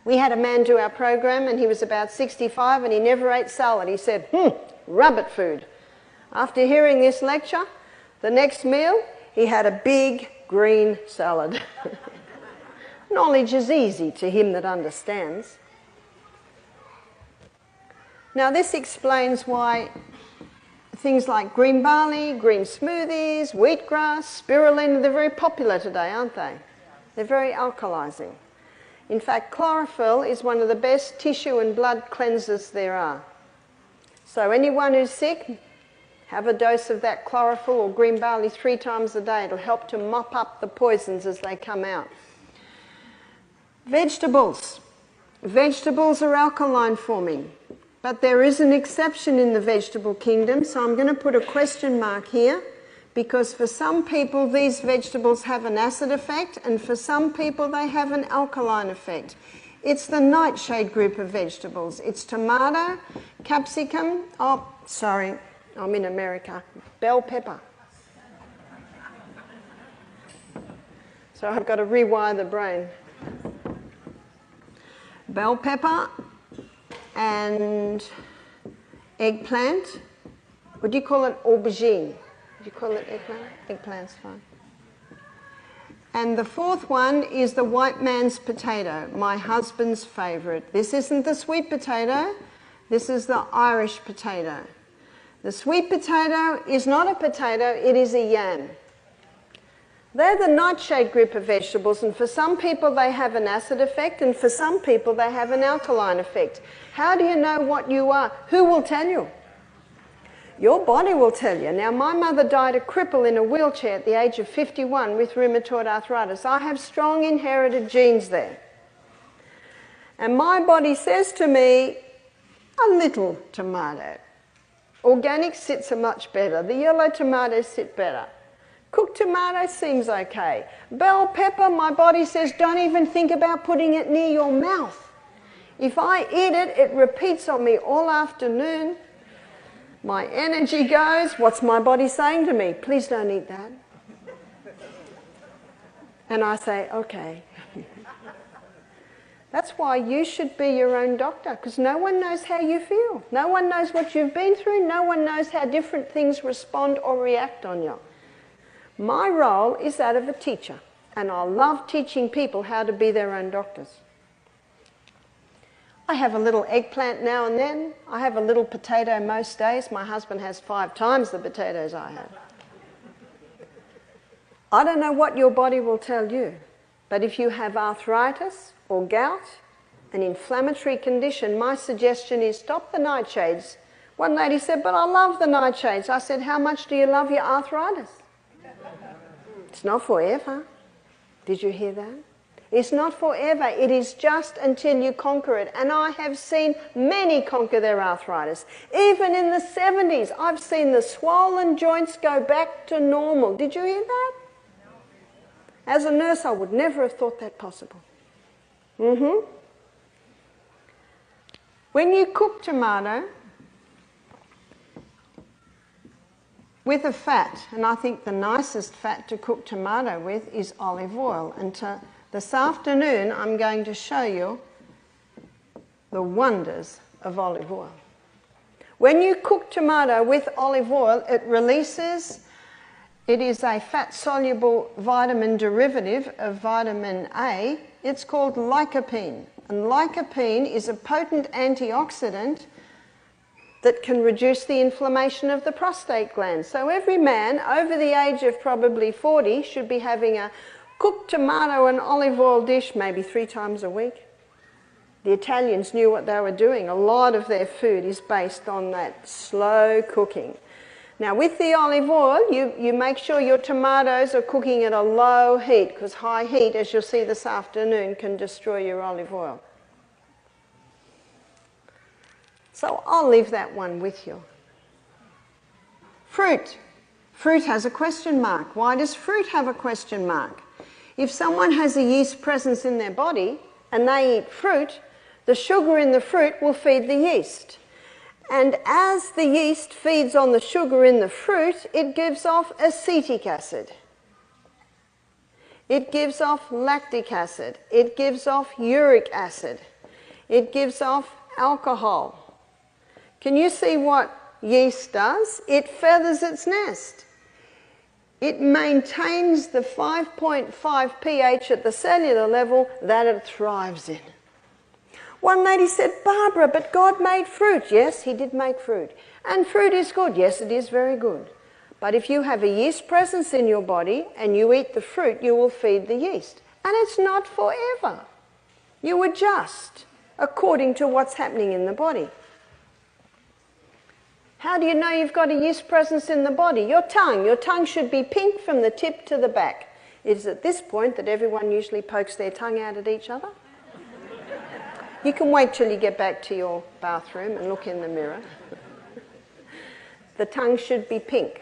We had a man do our program and he was about 65 and he never ate salad. He said, rabbit food. After hearing this lecture, the next meal, he had a big green salad. Knowledge is easy to him that understands. Now this explains why things like green barley, green smoothies, wheatgrass, spirulina, they're very popular today, aren't they? They're very alkalizing. In fact, chlorophyll is one of the best tissue and blood cleansers there are. So anyone who's sick, have a dose of that chlorophyll or green barley 3 times a day. It'll help to mop up the poisons as they come out. Vegetables. Vegetables are alkaline forming, but there is an exception in the vegetable kingdom, so I'm going to put a question mark here, because for some people these vegetables have an acid effect and for some people they have an alkaline effect. It's the nightshade group of vegetables. It's tomato, capsicum, I'm in America, bell pepper. So I've got to rewire the brain. Bell pepper and eggplant. What do you call it? Aubergine. Do you call it eggplant? Eggplant's fine. And the fourth one is the white man's potato, my husband's favourite. This isn't the sweet potato, this is the Irish potato. The sweet potato is not a potato, it is a yam. They're the nightshade group of vegetables, and for some people they have an acid effect, and for some people they have an alkaline effect. How do you know what you are? Who will tell you? Your body will tell you. Now, my mother died a cripple in a wheelchair at the age of 51 with rheumatoid arthritis. I have strong inherited genes there. And my body says to me, a little tomato. Organic sits a much better. The yellow tomatoes sit better. Cooked tomato seems okay. Bell pepper, my body says, don't even think about putting it near your mouth. If I eat it, it repeats on me all afternoon. My energy goes. What's my body saying to me? Please don't eat that. And I say, okay. That's why you should be your own doctor, because no one knows how you feel. No one knows what you've been through. No one knows how different things respond or react on you. My role is that of a teacher, and I love teaching people how to be their own doctors. I have a little eggplant now and then. I have a little potato most days. My husband has 5 times the potatoes I have. I don't know what your body will tell you, but if you have arthritis or gout, an inflammatory condition, my suggestion is stop the nightshades. One lady said, but I love the nightshades. I said, how much do you love your arthritis? It's not forever. Did you hear that? It's not forever. It is just until you conquer it. And I have seen many conquer their arthritis. Even in the 70s, I've seen the swollen joints go back to normal. Did you hear that? As a nurse, I would never have thought that possible. When you cook tomato with a fat, and I think the nicest fat to cook tomato with is olive oil. And this afternoon, I'm going to show you the wonders of olive oil. When you cook tomato with olive oil, it is a fat-soluble vitamin derivative of vitamin A. It's called lycopene. And lycopene is a potent antioxidant that can reduce the inflammation of the prostate gland. So every man over the age of probably 40 should be having a cooked tomato and olive oil dish maybe 3 times a week. The Italians knew what they were doing. A lot of their food is based on that slow cooking. Now with the olive oil, you make sure your tomatoes are cooking at a low heat, because high heat, as you'll see this afternoon, can destroy your olive oil. So I'll leave that one with you. Fruit. Fruit has a question mark. Why does fruit have a question mark? If someone has a yeast presence in their body and they eat fruit, the sugar in the fruit will feed the yeast. And as the yeast feeds on the sugar in the fruit, it gives off acetic acid. It gives off lactic acid. It gives off uric acid. It gives off alcohol. Can you see what yeast does? It feathers its nest. It maintains the 5.5 pH at the cellular level that it thrives in. One lady said, Barbara, but God made fruit. Yes, he did make fruit. And fruit is good. Yes, it is very good. But if you have a yeast presence in your body and you eat the fruit, you will feed the yeast. And it's not forever. You adjust according to what's happening in the body. How do you know you've got a yeast presence in the body? Your tongue should be pink from the tip to the back. It is at this point that everyone usually pokes their tongue out at each other. You can wait till you get back to your bathroom and look in the mirror. The tongue should be pink.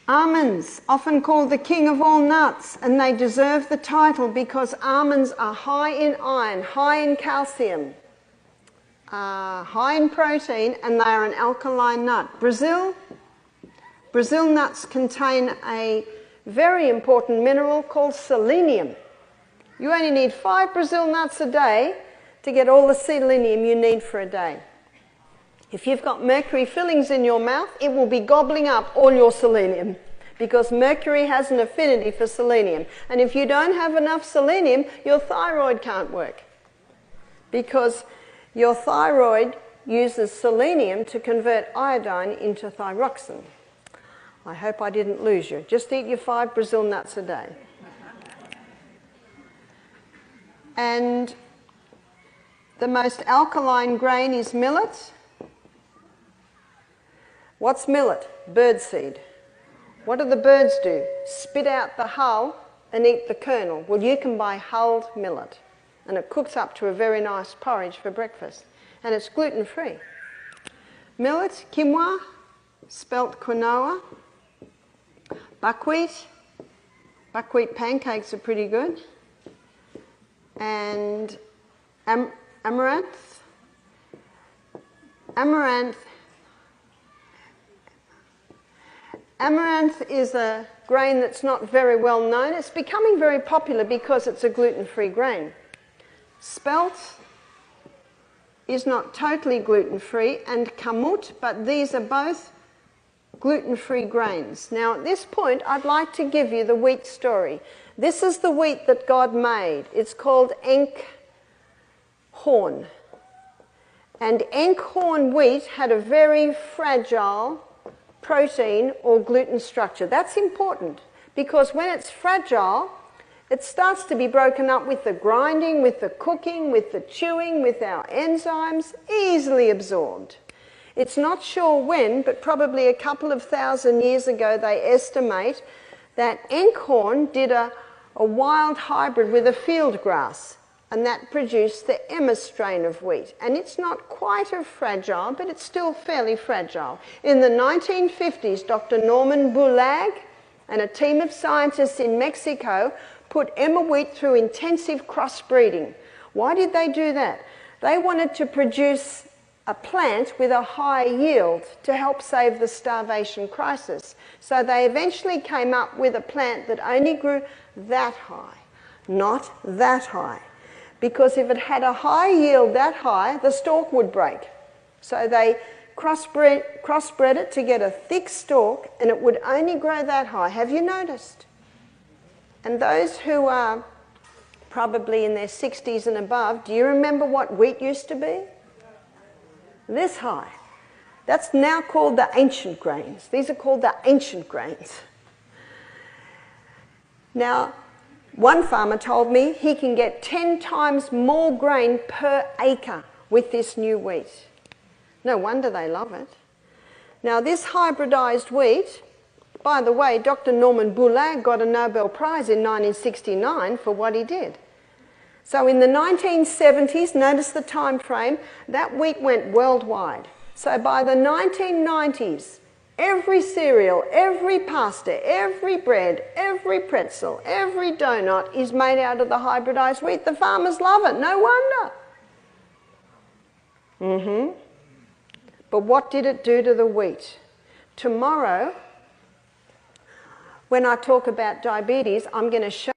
Almonds, often called the king of all nuts, and they deserve the title because almonds are high in iron, high in calcium, high in protein, and they are an alkaline nut. Brazil nuts contain a very important mineral called selenium. You only need 5 Brazil nuts a day to get all the selenium you need for a day. If you've got mercury fillings in your mouth, it will be gobbling up all your selenium because mercury has an affinity for selenium. And if you don't have enough selenium, your thyroid can't work because your thyroid uses selenium to convert iodine into thyroxine. I hope I didn't lose you. Just eat your 5 Brazil nuts a day. And the most alkaline grain is millet. What's millet? Birdseed. What do the birds do? Spit out the hull and eat the kernel. Well, you can buy hulled millet, and it cooks up to a very nice porridge for breakfast, and it's gluten-free. Millet, quinoa, spelt quinoa, buckwheat pancakes are pretty good, and amaranth. Amaranth is a grain that's not very well known. It's becoming very popular because it's a gluten-free grain. Spelt is not totally gluten-free, and kamut, but these are both gluten-free grains. Now, at this point, I'd like to give you the wheat story. This is the wheat that God made. It's called Enkhorn. And Enkhorn wheat had a very fragile protein or gluten structure. That's important because when it's fragile, it starts to be broken up with the grinding, with the cooking, with the chewing, with our enzymes, easily absorbed. It's not sure when, but probably a couple of thousand years ago, they estimate that Enkhorn did a wild hybrid with a field grass, and that produced the Emma strain of wheat. And it's not quite as fragile, but it's still fairly fragile. In the 1950s, Dr. Norman Bulag and a team of scientists in Mexico put Emma wheat through intensive crossbreeding. Why did they do that? They wanted to produce a plant with a high yield to help save the starvation crisis. So they eventually came up with a plant that only grew that high, not that high. Because if it had a high yield that high, the stalk would break. So they crossbred it to get a thick stalk, and it would only grow that high. Have you noticed? And those who are probably in their 60s and above, do you remember what wheat used to be? This high. That's now called the ancient grains. These are called the ancient grains. Now, one farmer told me he can get 10 times more grain per acre with this new wheat. No wonder they love it. Now, this hybridized wheat, by the way, Dr. Norman Bulag got a Nobel Prize in 1969 for what he did. So in the 1970s, notice the time frame, that wheat went worldwide. So by the 1990s, every cereal, every pasta, every bread, every pretzel, every donut is made out of the hybridized wheat. The farmers love it, no wonder. But what did it do to the wheat? Tomorrow, when I talk about diabetes, I'm going to show